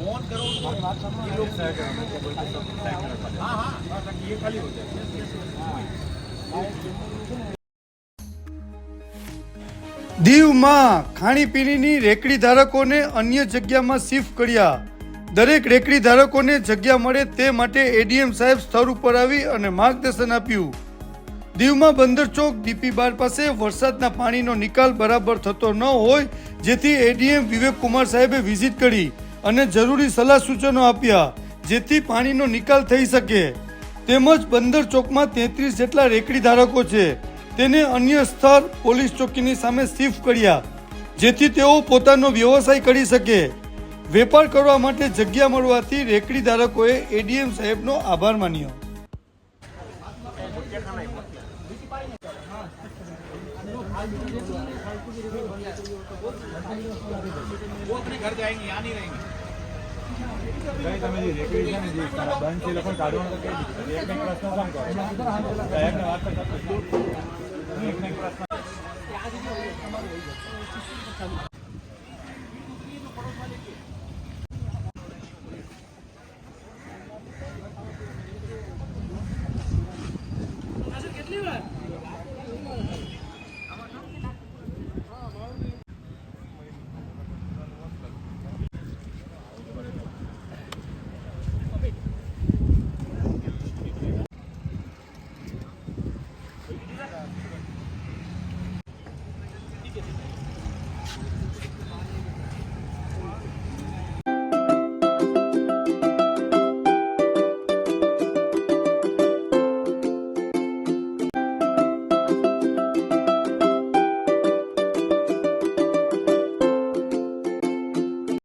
Phone करो, ये लोग ये खाली हो जाए। દીવમાં ખાણીપીણીની રેકડી ધારકોને અન્ય જગ્યામાં શિફ્ટ કર્યા। દરેક રેકડી ધારકોને જગ્યા મળે તે માટે એડીએમ સાહેબ સ્થળ ઉપર આવી અને માર્ગદર્શન આપ્યું। દીવમાં બંદર ચોક ડીપી બાર પાસે વરસાદના પાણીનો નિકાલ બરાબર થતો ન હોય, જેથી એડીએમ વિવેક કુમાર સાહેબે વિઝિટ કરી અને જરૂરી સલાહ સૂચનો આપ્યા, જેથી પાણીનો નિકાલ થઈ શકે। તેમજ બંદર ચોકમાં 33 જેટલા રેકડી ધારકો છે, તેને અન્ય સ્થળ પોલીસ ચોકીની સામે શિફ્ટ કર્યા, જેથી તેઓ પોતાનો વ્યવસાય કરી શકે। વેપાર કરવા માટે જગ્યા મળવાથી રેકડી ધારકોએ એડીએમ સાહેબનો આભાર માન્યો। वो अपने घर जाएंगे, यहाँ नहीं रहेंगे। તમે જે રેકડી છે ને જે બંધ છે લોકો કાઢવાનું તો કઈ દીધું એકને પ્રશ્ન કામ કરો એકને વાત કરતા એકને પ્રશ્ન